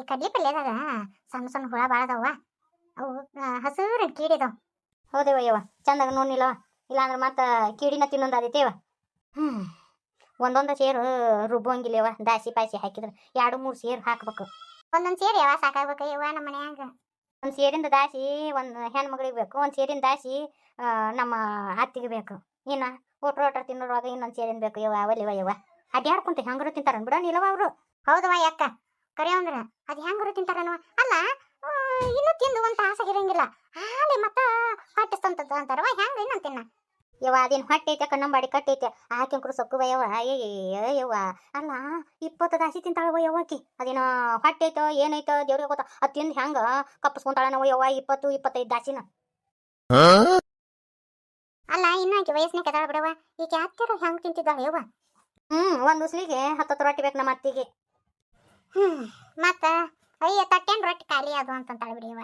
ಕಡ್ಲಿ ಪಲ್ಯದಾಗ ಸಣ್ಣ ಸಣ್ಣ ಹುಳ ಭಾಳ ಅದಾವ. ಅವು ಹಸಿರು ಕೀಡಿದಾವ. ಹೌದೇವ ಯವ್ವ, ಚಂದಾಗ ನೋಡ್ನಿಲ್ಲವ, ಇಲ್ಲಾಂದ್ರೆ ಮತ್ತೆ ಕೀಡಿನ ತಿನ್ನೊಂದು ಆದೈತೇವ. ಒಂದೊಂದು ಸೇರು ರುಬ್ಬಂಗಿಲ್ಲವ, ದಾಸಿ ಪಾಯ್ಸಿ ಹಾಕಿದ್ರೆ 2-3 ಸೇರು ಹಾಕ್ಬೇಕು. ಒಂದೊಂದು ಸೇರಿ ಯಾವ ಸಾಕಾಗ್ಬೇಕು ಯವ್ವ ನಮ್ಮ ಮನ್ಯಾಗ. ಒಂದು ಸೇರಿಂದ ದಾಸಿ ಒಂದು ಹೆಣ್ಮಗಳಿಗೆ ಬೇಕು, ಒಂದು ಸೇರಿನ ದಾಸಿ ನಮ್ಮ ಅತ್ತಿಗೆ ಬೇಕು. ಇನ್ನು ಒಟ್ರು ತಿನ್ನೋವಾಗ ಇನ್ನೊಂದು ಸೇರಿನ ಬೇಕು ಯವ್ವ. ಅವಲ್ಲಿವ ಯವ್ವ ಅಡ್ಯಾಡ್ಕೊಂತ ಹೆಂಗರು ತಿಂತಾರ ಬಿಡ ನಿಲ್ಲವ ಅವರು. ಹೌದವ ಯಾಕ ಕರೆ ಅಂದ್ರ ಅದು ಹೆಂಗರು ತಿಂತಾರನವ. ಅಲ್ಲ ಇನ್ನೂ ತಿಂದು ಒಂದು ತಾಸಾಗಿರಂಗಿಲ್ಲ, ಹಾಲೆ ಮತ್ತ ಹೊಟ್ಟಿಸ್ತಂತದ ಅಂತಾರವ. ಹೆಂಗ ಇನ್ನೊಂದು ತಿನ್ನ ಯವ್ವ ಅದೇನು ಹೊಟ್ಟೆ ಐತೆ ಕಣ್ಣಂಬಾಡಿ ಕಟ್ಟೈತೆ ಆಕೆಂಕರು ಸೊಕ್ಕುವ ಯವ್ವ. ಯವ್ವ ಅಲ್ಲ 20 ದಾಸಿ ತಿಂತಾಳವ ಯವ್ವಾಕಿ. ಅದೇನೋ ಹೊಟ್ಟೆ ಐತೋ ಏನೈತೋ ದೇವ್ರಿಗೆ ಗೊತ್ತ. ಅದು ತಿಂದು ಹೆಂಗ ಕಪ್ಪಸ್ಕೊಂತಾಳ ನಾವು ಯವ್ವ 20-25 ದಾಸಿನ. ಅಲ್ಲ ಇನ್ನು ಆಕೆ ವಯಸ್ಸಿನ ಕೆದಾಳ ಬಿಡವ. ಈಕೆ ಹತ್ತಿರ ಹೆಂಗ್ ತಿಂತಿದ್ದಾಳ ಯವ್ವ. ಒಂದು ಉಸ್ಲಿಗೆ 10 ರೊಟ್ಟಿ ಬೇಕು ನಮ್ಮ ಅತ್ತಿಗೆ. ಮತ್ತ ಅಯ್ಯ ತಟ್ಟೆನ್ ರೊಟ್ಟಿ ಖಾಲಿ ಅದು ಅಂತಂತಾಳ ಬಿಡಿಯವ್ವ.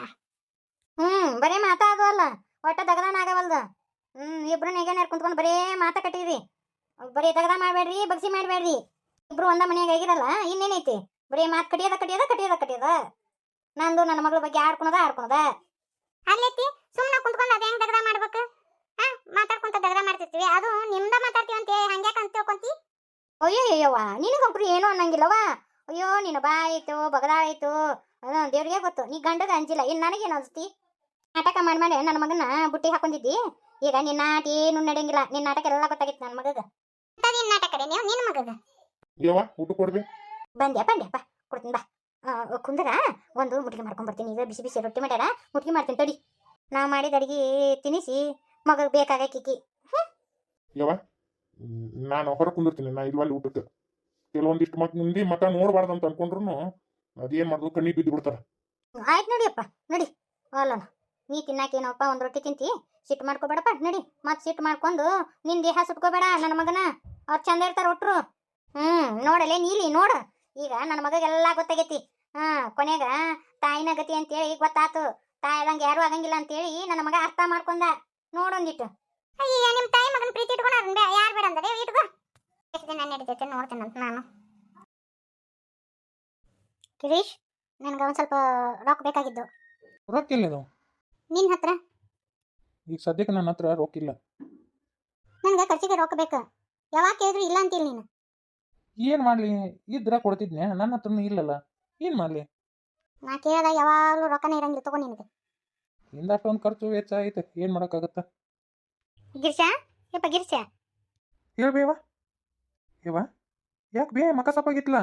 ಬರೇ ಮಾತಾ ಅದು ಅಲ್ಲ, ಒಟ್ಟ ದಗದಾನ ಆಗವಲ್ದ. ಇಬ್ರು ನೆಗೆನಾರ ಕುಂತ್ಕೊಂಡು ಬರೇ ಮಾತಾ ಕಟ್ಟಿರಿ. ಬರೀ ದಗದ ಮಾಡಬೇಡ್ರಿ, ಬಗ್ಸಿ ಮಾಡಬೇಡ್ರಿ. ಇಬ್ರು ಒಂದ ಮನೆಯಾಗ ಆಗಿರಲ್ಲ, ಇನ್ನೇನೈತಿ ಬರೀ ಮಾತು ಕಟ್ಟಿಯದ. ನಂದು ನನ್ನ ಮಗಳ ಬಗ್ಗೆ ಆಡ್ಕೊಳದ. ಅಲ್ಲೈತಿ ಸುಮ್ಮನೆ ಕುಂತ್ಕೊಂಡು ಅದ ಹೆಂಗ್ ದಗದ ಮಾಡ್ಬೇಕು? ಮಾತಾಡ್ಕೊಂತ ದಗದ ಮಾಡ್ತಿರ್ತೀವಿ, ಅದು ನಿಮ್ದ ಮಾತಾಡ್ತೀವಿ ಅಂತ ಹಂಗ್ಯಾಕ ಅಂತ ತಿಳ್ಕೊಂತಿ? ಅಯ್ಯಯ್ಯವ್ವ ನಿನಗೊಬ್ರು ಏನು ಅನ್ನಂಗಿಲ್ಲವ. ಅಯ್ಯೋ ನಿನ್ನ ಬಾಯ್ತು ಬಗದಾಳಾಯ್ತು ದೇವ್ರಿಗೆ ಗೊತ್ತು. ನೀ ಗಂಡಗ ಅಂಜಿಲ್ಲ, ಇನ್ನು ನನಗೇನು ಅನ್ಸ್ತಿ? ನಾಟಕ ಮಾಡಿ ನನ್ನ ಮಗನ ಬುಟ್ಟಿ ಹಾಕೊಂಡಿದ್ದಿ. ಈಗ ನಿನ್ನ ನಾಟ ಏನು ನಡೆಯಂಗಿಲ್ಲ. ನಿನ್ನ ನಾಟಕ ಎಲ್ಲ ಗೊತ್ತಾಗಿತ್ತು ನನ್ನ ಮಗಗ. ನಾಟಕ ನೀವು ನಿನ್ನ ಮಗಗ ಊಟ ಕೊಡ್ಬಿ. ಬಂದ್ಯಪ್ಪ ಕೊಡ್ತೀನಿ ಬಾ. ಕುಂದರ ಒಂದು ಮುಟ್ಗಿ ಮಾಡ್ಕೊಂಡ್ ಬರ್ತೀನಿ. ಈಗ ಬಿಸಿ ಬಿಸಿ ರೊಟ್ಟಿ ಮಾಡ್ಯಾರ, ಮುಟ್ಗಿ ಮಾಡ್ತೀನಿ ತಡಿ. ನಾವು ಮಾಡಿದ ಅಡಿಗೆ ತಿನ್ನಿಸಿ ಮಗಗೆ ಬೇಕಾಗಕ್ಕಿಕ್ಕಿ. ಯವ್ವ ನಾನು ಹೊರ ಕುಂದಿರ್ತೀನಿ, ನಾ ಇಲ್ವಲ್ಲಿ ಊಟಕ್ಕೆ. ಕೆಲವೊಂದಿಷ್ಟು ಮಂದಿ ಮಕ ನೋಡ್ಬಾರ್ದು ಅಂತ ಅನ್ಕೊಂಡ್ರು ಅದೇನ್ ಮಾಡೋದು ಕಣ್ಣಿಗೆ ಬಿದ್ದು ಬಿಡ್ತಾರ. ಆಯ್ತು ನಡಿಯಪ್ಪ ನಡಿ. ಅಲ್ಲ ನೀ ತಿನ್ನಾಕೇನಪ್ಪ ಒಂದು ರೊಟ್ಟಿ ತಿಂತಿ, ಸಿಟ್ಟು ಮಾಡ್ಕೋಬೇಡಪ್ಪ ನಡಿ. ಮತ್ತೆ ಸಿಟ್ಟು ಮಾಡ್ಕೊಂಡು ನಿನ್ ದೇಹ ಸುಟ್ಕೋಬೇಡ ನನ್ನ ಮಗನ. ಅವ್ರು ಚಂದ ಇರ್ತಾರ ಒಟ್ರು. ನೋಡಲೇ ನೀಲಿ ನೋಡ, ಈಗ ನನ್ನ ಮಗಗೆಲ್ಲ ಗೊತ್ತಾಗೈತಿ. ಕೊನೆಗ ತಾಯಿನ ಗತಿ ಅಂತೇಳಿ ಗೊತ್ತಾತು. ತಾಯಿದಂಗೆ ಯಾರು ಆಗಂಗಿಲ್ಲ ಅಂತೇಳಿ ನನ್ನ ಮಗ ಅರ್ಥ ಮಾಡ್ಕೊಂಡ. ನೋಡೊಂದಿಟ್ಟು ಅಯ್ಯ ನಿಮ್ಮ ತಾಯಿ ಮಗನ ಪ್ರೀತಿ ಇಟ್ಕೊಂಡ ಯಾರು ಬೇಡ ಅಂದ್ರೆ ಇಟ್ಕೋ. ಎಷ್ಟು ದಿನ ನಡೀತೈತೆ ನೋಡ್ತೇನಂತ ನಾನು. ಗಿರೀಶ್ ನನ್ಗೆ ಒಂದು ಸ್ವಲ್ಪ ರೊಕ್ಕ ಬೇಕಾಗಿದ್ದು. ರೊಕ್ಕ ಇಲ್ಲ ನಿನ್ನ ಹತ್ರ? ಈಗ ಸದ್ಯಕ್ಕೆ ನನ್ನ ಹತ್ರ ರೊಕ್ಕ ಇಲ್ಲ. ನನ್ಗೆ ಖರ್ಚಿಗೆ ರೊಕ್ಕ ಬೇಕು. ಯಾವಾಗ ಕೇಳಿದ್ರು ಇಲ್ಲ ಅಂತಿಲ್ಲ ನೀನು. ಏನ್ ಮಾಡ್ಲಿ, ಇದ್ರ ಕೊಡ್ತಿದ್ನೆ, ನನ್ನ ಹತ್ರನು ಇಲ್ಲಲ್ಲ, ಏನ್ ಮಾಡ್ಲಿ? ನಾ ಕೇಳ್ದ ಯಾವಾಗಲೂ ರೊಕ್ಕನೇ ಇರಂಗಿಲ್ಲ, ತಗೋ ನಿನಗೆ. ಇಂದಷ್ಟೊಂದು ಖರ್ಚು ವೆಚ್ಚ ಐತೆ, ಏನ್ ಮಾಡಕ್ಕಾಗತ್ತ? ಗಿರ್ಷ ಯಪ್ಪ ಗಿರ್ಷ ಹೇಳ್ಬೇವ ಯವ್ವ. ಯಾಕೆ ಬೇ ಮಕ ಸಪ್ಪಾಗಿತ್ಲ?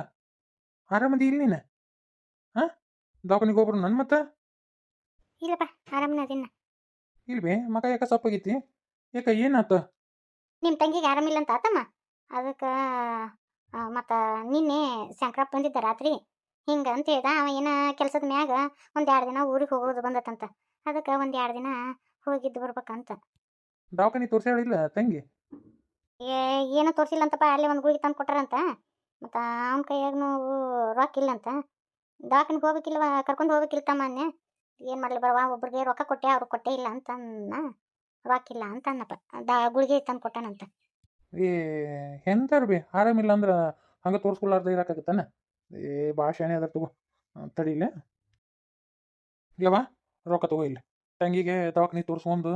ಆರಾಮದಿ ಇಲ್ಲ ನೀನು? ದವಾಖಾನಿಗೆ ಹೋಗ್ಬರು ನನ್ ಮತ್ತ? ಇಲ್ಲಪ್ಪ ಆರಾಮನ ದಿನ. ಇಲ್ವೇ ಮಕ ಯಾಕ ಸಪ್ಪಾಗೈತಿ? ಯಾಕ ಏನಾತ? ನಿಮ್ಮ ತಂಗಿಗೆ ಆರಾಮಿಲ್ಲ ಅಂತ ಆತಮ್ಮ. ಅದಕ್ಕೆ ಮತ್ತು ನಿನ್ನೆ ಶಂಕರಪ್ಪ ಬಂದಿದ್ದ ರಾತ್ರಿ. ಹಿಂಗೆ ಅಂತ ಹೇಳ್ದ ಅವ. ಏನ ಕೆಲಸದ ಮ್ಯಾಗ 1-2 ದಿನ ಊರಿಗೆ ಹೋಗೋದು ಬಂದತ್ತಂತ. ಅದಕ್ಕೆ 1-2 ದಿನ ಹೋಗಿದ್ದು ಬರ್ಬೇಕಂತ. ದವಾಖಾನಿ ತೋರ್ಸಾಳಿಲ್ಲ ತಂಗಿ? ಏನೋ ತೋರಿಸಿಲ್ಲ ಅಂತಪ್ಪ. ಅಲ್ಲಿ ಒಂದು ಗುಳಿಗೆ ತಂದು ಕೊಟ್ಟಾರಂತ. ಮತ್ತು ಅವನ ಕೈಯಾಗ ನೋವು ರೊಕ್ಕ ಇಲ್ಲಂತ. ದವಾಖಾನಿಗೆ ಹೋಗ್ಬೇಕಿಲ್ವ, ಕರ್ಕೊಂಡು ಹೋಗ್ಬೇಕಿಲ್ಲ ತಮ್ಮ ಅನ್ನೆ. ಏನು ಮಾಡಲಿ ಬರವ, ಒಬ್ರಿಗೆ ರೊಕ್ಕ ಕೊಟ್ಟೆ, ಅವ್ರಿಗೆ ಕೊಟ್ಟೇ ಇಲ್ಲ ಅಂತ ರೊಕ್ಕ ಇಲ್ಲ ಅಂತ ಅನ್ನಪ್ಪ. ಗುಳಿಗೆ ತಂದು ಕೊಟ್ಟಾನಂತ. ಎಂತಾರು ಬಿ ಆರಾಮಿಲ್ಲ ಅಂದ್ರೆ ಹಂಗೆ ತೋರಿಸ್ಕೊಲಾರ್ದ ಇರೋಕ್ಕಾಗತ್ತಾನ? ಭಾಷೆನೇ ಅದ ತಗೋ. ತಡಿಲ್ಲ ಯವ್ವ, ರೊಕ್ಕ ತಗೋ. ಇಲ್ಲ ತಂಗಿಗೆ ದವಾಖಾನಿ ತೋರಿಸ್ಕೊಂಡು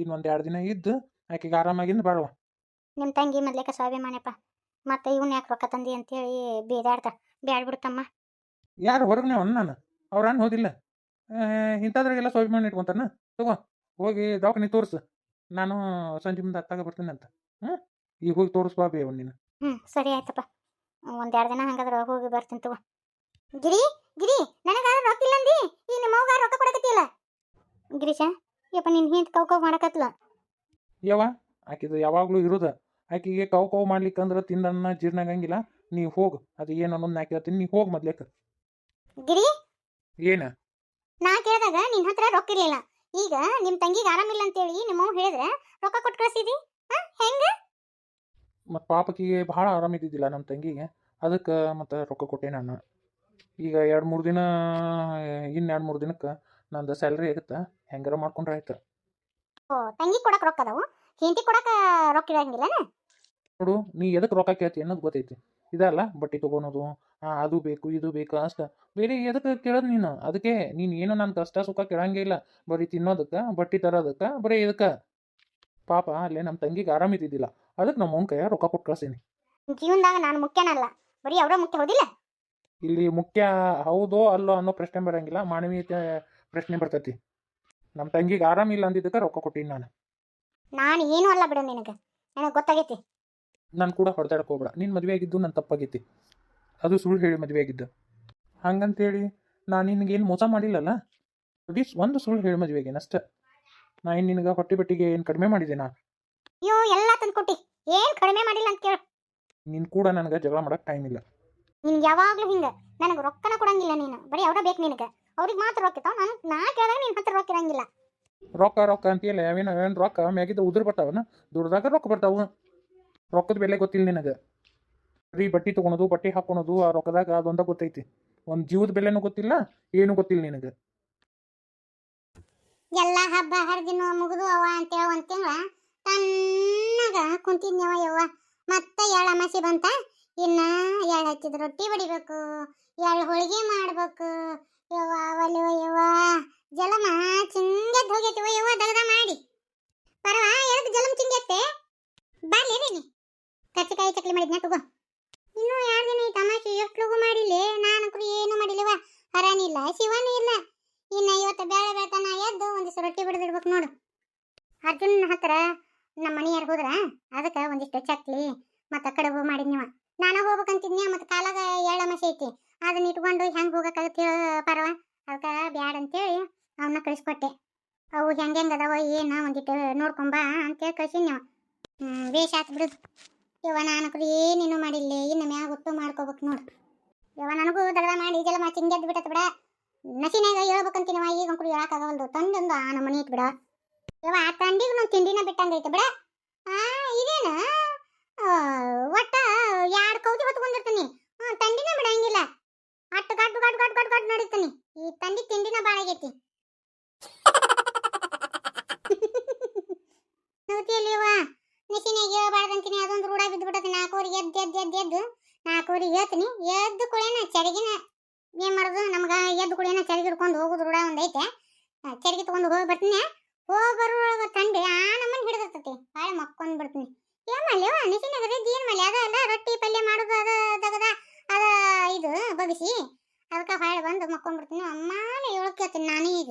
ಇನ್ನೊಂದು 2 ದಿನ ಇದ್ದು ಆಕೆಗೆ ಆರಾಮಾಗಿಂದ ಬಾರವ. ನಿಮ್ಮ ತಂಗಿ ಮೊದ್ಲೇಕ ಸ್ವಾಭಿಮಾನಪ್ಪ. ಮತ್ತು ಇವ್ನ ಯಾಕೆ ರೊಕ್ಕ ತಂದಿ ಅಂತೇಳಿ ಬೇದಾಡ್ತ. ಬ್ಯಾಡ್ಬಿಡ್ತಮ್ಮ. ಯಾರು ಹೊರಗನೆ ನಾನು ಅವ್ರ ಅನ್ನ ಹೋದಿಲ್ಲ. ಇಂಥದ್ರಾಗೆಲ್ಲ ಸ್ವಾಭಿಮಾನ ಇಟ್ಕೊಂತಾನ. ತಗೋ ಹೋಗಿ ದವಾಖಾನಿ ತೋರಿಸು. ನಾನು ಸಂಜೆ ಮುಂದೆ ಹತ್ತಾಗ ಬರ್ತೀನಿ ಅಂತ. ಈಗ ಹೋಗಿ ತೋರಿಸ್ಬಾ ಬೇ ನೀನು. ಸರಿ ಆಯ್ತಪ್ಪ. 1-2 ದಿನ ಹಂಗಾದ್ರೆ ಹೋಗಿ ಬರ್ತೀನಿ ತಗೋ. ಗಿರಿ ಗಿರಿ ನನಗಾರ ರೊಕ್ಕ ಇಲ್ಲ ಅಂದಿ, ಈ ನಿಮ್ಮ ಅವ್ಗ ರೊಕ್ಕ ಕೊಡಕತ್ತಿಲ್ಲ. ಗಿರೀಶ ಯಪ್ಪ ನಿನ್ನ ಹಿಂದೆ ಕೌ ಮಾಡಕತ್ಲ. ಯವ್ವ ಆಕಿದು ಯಾವಾಗಲೂ ಇರೋದ. ಆಕಿಗೆ ಕೌ ಮಾಡ್ಲಿಕ್ಕಂದ್ರೆ ತಿಂದನ್ನ ಜೀರ್ಣ ಆಗಂಗಿಲ್ಲ. ನೀ ಹೋಗು, ಅದು ಏನು ಅನ್ನೋದು ನಾ ಕೇಳ್ತೀನಿ. ನೀ ಹೋಗಿ ಮೊದ್ಲೇಕ. ಗಿರಿ ಏನ ನಾ ಕೇಳಿದಾಗ ನಿನ್ನ ಹತ್ರ ರೊಕ್ಕ ಇರಲಿಲ್ಲ. ಈಗ ನಿಮ್ಮ ತಂಗಿಗೆ ಆರಾಮಿಲ್ಲ ಅಂತೇಳಿ ನಿಮ್ಮವ್ ಹೇಳಿದ್ರೆ ರೊಕ್ಕ ಕೊಟ್ಟು ಕಳಿಸಿದಿ. ಹೆಂಗ? ಮತ್ತು ಪಾಪಕಿಗೆ ಭಾಳ ಆರಾಮಿದ್ದಿದ್ದಿಲ್ಲ ನಮ್ಮ ತಂಗಿಗೆ. ಅದಕ್ಕೆ ಮತ್ತು ರೊಕ್ಕ ಕೊಟ್ಟೆ ನಾನು. ಈಗ 2-3 ದಿನ, ಇನ್ನು 2-3 ದಿನಕ್ಕೆ ನಂದು ಸ್ಯಾಲ್ರಿ ಆಗುತ್ತೆ. ಹೆಂಗಾರ ಮಾಡ್ಕೊಂಡ್ರೆ ಆಯ್ತು. ಓ ತಂಗಿ ಕೊಡಕ್ಕೆ ರೊಕ್ಕ ಅದಾವು, ಹೆಂಡತಿ ಕೊಡಕ್ಕೆ ರೊಕ್ಕ ಇರಂಗಿಲ್ಲನ? ನೋಡು, ನೀ ಎದಕ್ಕೆ ರೊಕ್ಕ ಕೇಳ್ತಿ ಅನ್ನೋದು ಗೊತ್ತೈತಿ. ಇದಲ್ಲ ಬಟ್ಟೆ ತೊಗೊಳೋದು, ಅದು ಬೇಕು ಇದು ಬೇಕು ಅಷ್ಟೆ. ಬೇರೆ ಎದಕ್ಕೆ ಕೇಳೋದು ನೀನು? ಅದಕ್ಕೆ ನೀನು ಏನು ನನ್ನ ಕಷ್ಟ ಸುಖ ಕೇಳಂಗೇ ಇಲ್ಲ. ಬರೀ ತಿನ್ನೋದಕ್ಕೆ ಬಟ್ಟೆ ತರೋದಕ್ಕೆ ಬರೀ ಇದಕ್ಕೆ. ಪಾಪ ಅಲ್ಲೇ ನಮ್ಮ ತಂಗಿಗೆ ಆರಾಮಿದ್ದಿದ್ದಿಲ್ಲ, ಅದಕ್ಕೆ ನಮ್ಮ ಅವ್ನ ಕೈಯಾಗ ರೊಕ್ಕ ಕೊಟ್ಟು ಕಳ್ಸೀನಿ. ಜೀವನದಾಗ ನಾನು ಮುಖ್ಯನಲ್ಲ, ಬರೀ ಅವರ ಮುಖ್ಯ ಹೋದಿಲ್ಲ. ಇಲ್ಲಿ ಮುಖ್ಯ ಹೌದೋ ಅಲ್ಲೋ ಅನ್ನೋ ಪ್ರಶ್ನೆ ಬರಂಗಿಲ್ಲ, ಮಾನವೀಯತೆ ಪ್ರಶ್ನೆ ಬರ್ತೈತಿ. ನಮ್ಮ ತಂಗಿಗೆ ಆರಾಮಿಲ್ಲ ಅಂದಿದ್ದಕ್ಕೆ ರೊಕ್ಕ ಕೊಟ್ಟೀನಿ ನಾನು. ನಾನು ಏನೂ ಅಲ್ಲ ಬಿಡು, ನನಗೆ ಗೊತ್ತಾಗೈತಿ. ನಾನು ಕೂಡ ಹೊಡೆದಾಡಕ್ಕೆ ಹೋಗ್ಬೇಡ. ನೀನು ಮದುವೆ ಆಗಿದ್ದು ನನ್ನ ತಪ್ಪಾಗೈತಿ, ಅದು ಸುಳ್ಳು ಹೇಳಿ ಮದುವೆ ಆಗಿದ್ದು. ಹಂಗಂತೇಳಿ ನಾನು ನಿನಗೇನು ಮೋಸ ಮಾಡಿಲ್ಲಲ್ಲ, ಒಂದು ಸುಳ್ಳು ಹೇಳಿ ಮದುವೆ ಆಗೇನು ಅಷ್ಟೇ. ನಾ ಏನು ನಿನಗೆ ಹೊಟ್ಟೆ ಬಟ್ಟಿಗೆ ಏನು ಕಡಿಮೆ ಮಾಡಿದ್ದೇನಾ? ಅಯ್ಯೋ ಎಲ್ಲ ತಂದು ಕೊಟ್ಟಿ, ಏನು ಕಡಿಮೆ ಮಾಡಿಲ್ಲ ಅಂತ ಕೇಳು. ನೀನು ಕೂಡ ನನಗೆ ಜಗಳ ಮಾಡೋಕ್ಕೆ ಟೈಮ್ ಇಲ್ಲ. ನಿನ್ಗೆ ಯಾವಾಗಲೂ ಹಿಂಗೆ ನನಗೆ ರೊಕ್ಕನ ಕೊಡಂಗಿಲ್ಲ ನೀನು, ಬರೀ ಅವರ ಬೇಕು ನಿನಗೆ. ಅವ್ರಿಗೆ ಮಾತ್ರ ರೊಕ್ಕ ಇರ್ತಾವ, ನಾ ಕೇಳಿದಾಗ ನಿನ್ನ ಹತ್ರ ರೊಕ್ಕ ಇರಂಗಿಲ್ಲ. ರೊಕ್ಕ ಅಂತೀಯಲ್ಲ, ಏನು ರೊಕ್ಕ ಮ್ಯಾಗಿದ್ದ ಉದುರು ಬರ್ತಾವನ? ದುಡ್ದಾಗ ರೊಕ್ಕ ಬರ್ತಾವು. ರೊಕ್ಕದ ಬೆಲೆ ಗೊತ್ತಿಲ್ಲ ನಿನಗೆ. ಬರೀ ಬಟ್ಟೆ ತೊಗೊಳೋದು ಬಟ್ಟೆ ಹಾಕೊಳೋದು, ಆ ರೊಕ್ಕದಾಗ ಅದೊಂದ ಗೊತ್ತೈತಿ. ಒಂದು ಜೀವದ ಬೆಲೆನೂ ಗೊತ್ತಿಲ್ಲ, ಏನೂ ಗೊತ್ತಿಲ್ಲ ನಿನಗೆ. ಎಲ್ಲ ಹಬ್ಬ ಹರಿದಿನ ಮುಗಿದು ಅವ ಅಂತೇಳಿ ಒಂದು ತಿಂಗಳ ತಣ್ಣಗ ಕುಂತಿದ್ನವ ಯವ್ವ. ಮತ್ತೆ ಎಳ್ಳು ಅಮಾಸಿ ಬಂತ, ಇನ್ನು ಎಳ್ಳು ಹಚ್ಚಿದ ರೊಟ್ಟಿ ಬಡಿಬೇಕು, ಎಳ್ಳು ಹೋಳಿಗೆ ಮಾಡ್ಬೇಕು. ಯವ್ವ ಅವಲ್ವ ಯವ್ವ, ಜಲಮ ಚಿಂಗೆದ್ದು ಹೋಗೈತಿವ ಯವ್ವ, ದಗದ ಮಾಡಿ ಪರವಾ ಎದಕ್ಕೆ ಜಲಮ ಚಿಂಗೆತ್ತೆ? ಬಾರ್ಲಿ ನೀ ಕಚ್ಚಕಾಯಿ ಚಕ್ಲಿ ಮಾಡಿದ್ನ ತಗೋ. ಇನ್ನೂ 2 ದಿನ ಈ ತಮಾಷೆ ಎಷ್ಟು ಲಗು ಮಾಡಿಲ್ಲ. ನಾನು ಕೂಡ ಏನು ಮಾಡಿಲ್ಲವ, ಹರಾನಿಲ್ಲ ಶಿವನೂ ಇಲ್ಲ. ಇನ್ನು ಇವತ್ತು ಬೇಳೆ ಬೆಳ್ತಾನ ಎದ್ದು ಒಂದಿಷ್ಟು ರೊಟ್ಟಿ ಬಡಿದಿಡ್ಬೇಕು ನೋಡು. ಅರ್ಜುನ್ ಹತ್ರ ನಮ್ಮ ಮನೆಯಾರು ಹೋದ್ರ, ಅದಕ್ಕೆ ಒಂದಿಷ್ಟು ಚಕ್ಲಿ ಮತ್ತು ಕಡುಬು ಮಾಡಿದ್ನಿವ. ನಾನು ಹೋಗ್ಬೇಕಂತಿದ್ನಿ, ಮತ್ತು ಕಾಲಾಗ ಎಳ್ಳು ಅಮಾಸೆ ಐತಿ, ಅದನ್ನ ಇಟ್ಕೊಂಡು ಹೆಂಗೆ ಹೋಗಕ್ಕಾಗತ್ತೆ ಪರವ. ಅದಕ್ಕೆ ಬ್ಯಾಡ ಅಂತೇಳಿ ಅವನ್ನ ಕಳಿಸ್ಕೊಟ್ಟೆ. ಅವು ಹೆಂಗೆ ಅದಾವ ಏನು ಒಂದಿಟ್ಟು ನೋಡ್ಕೊಂಬ ಅಂತೇಳಿ ಕಳ್ಸಿನ್ಯವ. ವೇಷ ಆತು ಬಿಡು ಯವ್ವ. ನಾನು ಕೂಡ ಏನೇನು ಮಾಡಿಲ್ಲ, ಇನ್ನು ಮ್ಯಾಗ ಒಟ್ಟು ಮಾಡ್ಕೋಬೇಕು ನೋಡು ಯವ್ವ. ನನಗೂ ದಗದ ಮಾಡಿ ಜಲಮ ಚಿಂಗೆದ್ದು ಬಿಟ್ಟತ್ ಬಿಡ. ನಸಿನಾಗ ಹೇಳ್ಬೇಕಂತೀನವ, ಈಗ ಕೂಡ ಹೇಳಕ್ಕಾಗವಲ್ದು. ತಂದೊಂದು ಆ ನಮ್ಮ ಮನೆ ಐತಿ ಬಿಡ ಯವ್ವ. ಆ ತಂಡಿಗೂ ನಾವು ತಿಂಡಿನ ಬಿಟ್ಟಂಗೈತೆ ಬಿಡ. ಇದೇನು ಒಟ್ಟ 2 ಕೌದಿ ಹೊತ್ಕೊಂಡಿರ್ತೀನಿ, ತಂಡಿನ ಬಿಡಂಗಿಲ್ಲ. ಅಟ್ಟು ಗಡ್ಡು ಗಡ್ಡು ಗಡ್ಡು ಗಡ್ಡು ಗಡ್ಡು ನಡೀತೀನಿ. ಈ ತಂಡಿ ತಿಂಡಿನ ಭಾಳ ಆಗೈತಿ. ನಗತಿಯಲ್ಲಿವ ನಸಿನಾಗ ಹೇಳ್ಬಾರ್ದಂತೀನಿ, ಅದೊಂದು ರೂಢ ಬಿದ್ದು ಬಿಟ್ಟತಿ. 4 ಎದ್ದು 4 ಹೇಳ್ತೀನಿ, ಎದ್ದು ಕುಳೇನ ಚರಿಗಿನ ಏನು ಮಾಡೋದು, ನಮ್ಗೆ ಎದ್ದು ಕುಳೇನ ಚರಿಗೆ ಹಿಡ್ಕೊಂಡು ಹೋಗೋದು ರೂಢ ಒಂದೈತೆ. ಚರಿಗೆ ತೊಗೊಂಡು ಹೋಗಿ ಬರ್ತೀನಿ. ಹೋಗಿ ಬರೋಳಗೆ ತಂಡಿ ನಮ್ಮನ್ನ ಹಿಡಿದಿರ್ತತಿ, ಭಾಳ ಮಕ್ಕೊಂಡ್ ಬಿಡ್ತೀನಿ. ಏನು ಮಾಡ್ಲಿವ ನಸಿನಾಗ ರದ್ದು ಏನು ಮಾಡಲಿ, ಅದ ಅಲ್ಲ ರೊಟ್ಟಿ ಪಲ್ಯ ಮಾಡೋದು, ಅದ ದಗದ ಅದ ಇದು ಬಗ್ಸಿ, ಅದಕ್ಕೆ ಹೊಳೆ ಬಂದು ಮಕ್ಕೊಂಡ್ಬಿಡ್ತೀನಿ. ಅಮ್ಮಾಲೆ ಹೇಳ್ಕೇಳ್ತೀನಿ ನಾನು. ಈಗ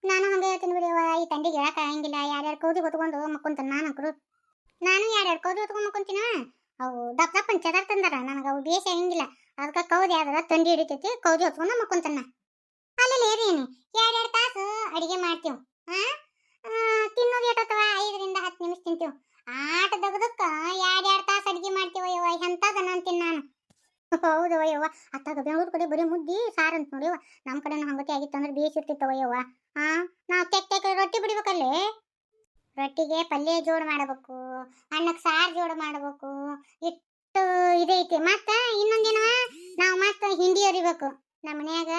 ನಾನು ಹಂಗೆ ಹೇಳ್ತೀನಿ ಬಿಡಿಯವ, ಈ ತಂಡಿಗೆ ಹೇಳಕ್ಕೆ ಆಗಂಗಿಲ್ಲ. 2 ಕೌದಿ ಹೊತ್ಕೊಂಡು ಮಕ್ಕೊಂತಾನೆ ನಾನು. ನಾನು 2 ಕೌದಿ ಹೊತ್ಕೊಂಡು ಮಕ್ಕೊಂತೀನ. ಅವು ದಪ್ಪ ದಪ್ಪನ ಚೆದಾರ್ ತಂದಾರ, ನನಗೆ ಅವು ಬೇಸಿ ಆಗಂಗಿಲ್ಲ. ಅದಕ್ಕೆ ಕೌದಿ ಆದ್ರೆ ತಂಡಿ ಹಿಡಿತೈತಿ, ಕೌದಿ ಹೊತ್ಕೊಂಡು ಮಕ್ಕೊಂತಾನ. ಅಲ್ಲಲ್ಲಿ ಏನೇನು 2 ತಾಸು ಅಡುಗೆ ಮಾಡ್ತೀವಿ. ತಿನ್ನೋದು ಎಟ್ಟತ್ತವ 5 ರಿಂದ 10 ನಿಮಿಷ ತಿಂತೀವಿ. ಆಟ ದಗದಕ್ಕೆ 2 ತಾಸು ಅಡುಗೆ ಮಾಡ್ತೀವ ಯವ್ವ. ಎಂಥದನ ಅಂತೀನಿ ನಾನು. ಹೌದವ ಯವ್ವ. ಅತ್ತಾಗ ಬೆಂಗಳೂರು ಕಡೆ ಬರೀ ಮುದ್ದಿ ಸಾರು ಅಂತ ನೋಡಿವ. ನಮ್ಮ ಕಡೆನೂ ಹಂಗತಿ ಆಗಿತ್ತು ಅಂದ್ರೆ ಬೇಯಿಸಿರ್ತಿತ್ತವ ಯವ್ವ. ನಾವು ತೆಕ್ ರೊಟ್ಟಿ ಬಿಡ್ಬೇಕಲ್ಲೇ, ರೊಟ್ಟಿಗೆ ಪಲ್ಯ ಜೋಡು ಮಾಡಬೇಕು, ಅನ್ನಕ್ಕೆ ಸಾರು ಜೋಡು ಮಾಡಬೇಕು, ಇಟ್ಟು ಇದೈತಿ. ಮತ್ತು ಇನ್ನೊಂದೇನವ, ನಾವು ಮತ್ತು ಹಿಂಡಿ ಅರಿಬೇಕು. ನಮ್ಮ ಮನ್ಯಾಗ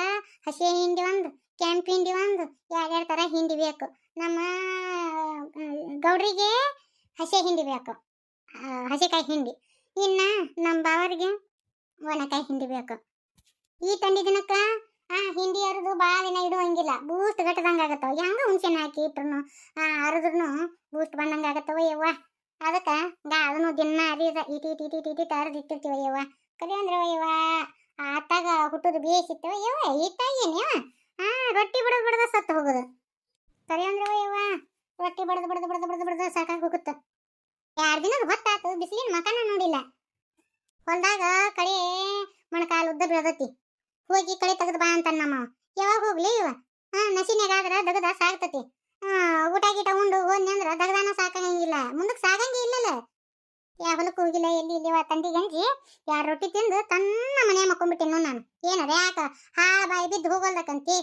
ಹಸಿ ಹಿಂಡಿ ಒಂದು, ಕೆಂಪು ಹಿಂಡಿ ಒಂದು, 2 ಥರ ಹಿಂಡಿ ಬೇಕು. ನಮ್ಮ ಗೌಡ್ರಿಗೆ ಹಸಿ ಹಿಂಡಿ ಬೇಕು, ಹಸಿಕಾಯಿ ಹಿಂಡಿ. ಇನ್ನು ನಮ್ಮ ಬಾವರಿಗೆ ಒಣಕಾಯಿ ಹಿಂಡಿ ಬೇಕು. ಈ ತಂಡಿ ದಿನಕ್ಕೆ ಹಿಂಡಿ ಅರಿದು ಭಾಳ ದಿನ ಇಡುವಂಗಿಲ್ಲ, ಬೂಸ್ಟ್ ಗಟ್ಟದಂಗೆ ಆಗತ್ತವ. ಹೆಂಗೆ ಹುಣ್ಸೆನ ಹಾಕಿ ಇಟ್ರು ಅರಿದ್ರೂ ಬೂಸ್ಟ್ ಬಂದಂಗೆ ಆಗತ್ತವ ಯವ್ವ. ಅದಕ್ಕೆ ಅದನ್ನು ದಿನ ಅರಿದ ಇಟಿ ಅರಿದು ಇಟ್ಟಿರ್ತೀವ ಯವ್ವ. ಕಲಿ ಅಂದ್ರೆ ಯವ್ವ ಆತಾಗ ಹುಟ್ಟೋದು ಬೇಯಿಸಿತ್ತವ ಯವ್ವ. ಇಟ್ಟಾಗೇನು ಯವ್ವ ರೊಟ್ಟಿ ಬಿಡೋದು ಸತ್ತು ಹೋಗೋದು. ಕರಿ ಅಂದ್ರೆ ಯವ್ವ ರೊಟ್ಟಿ ಬಡ್ದು ಸಾಕಾಗಿ ಹೋಗುತ್ತೆ. 2 ದಿನದ ಹೊತ್ತಾತು, ಬಿಸಿಲಿನ ಮಕನ ನೋಡಿಲ್ಲ. ಹೊಲ್ದಾಗ ಕಳೆ ಮೊಣಕಾಲು ಉದ್ದ ಬೀಳದತಿ, ಹೋಗಿ ಕಳೆ ತೆಗೆದು ಬಾ ಅಂತ ನಮ್ಮ. ಯಾವಾಗ ಹೋಗ್ಲಿ ಇವ? ನಸಿನಾಗಾದ್ರೆ ದಗದ ಸಾಕ್ತತಿ. ಊಟ ಗೀಟ ಉಂಡು ಹೋದ್ನಿ ಅಂದ್ರೆ ದಗದಾನ ಸಾಕಂಗಿಲ್ಲ, ಮುಂದಕ್ಕೆ ಸಾಗಂಗೆ ಇಲ್ಲಲ್ಲ. ಯಾವ ಹೊಲಕ್ಕೆ ಹೋಗಿಲ್ಲ, ಎಲ್ಲಿ ಇಲ್ಲಿವ ತಂಡಿ ಗಂಜಿ 2 ರೊಟ್ಟಿ ತಿಂದು ತನ್ನ ಮನೆ ಮಕ್ಕೊಂಡ್ಬಿಟ್ಟೆನು ನಾನು. ಏನರ ಯಾಕ ಬಾಯಿ ಬಿದ್ದು ಹೋಗಲ್ದಕ್ಕಂತಿ.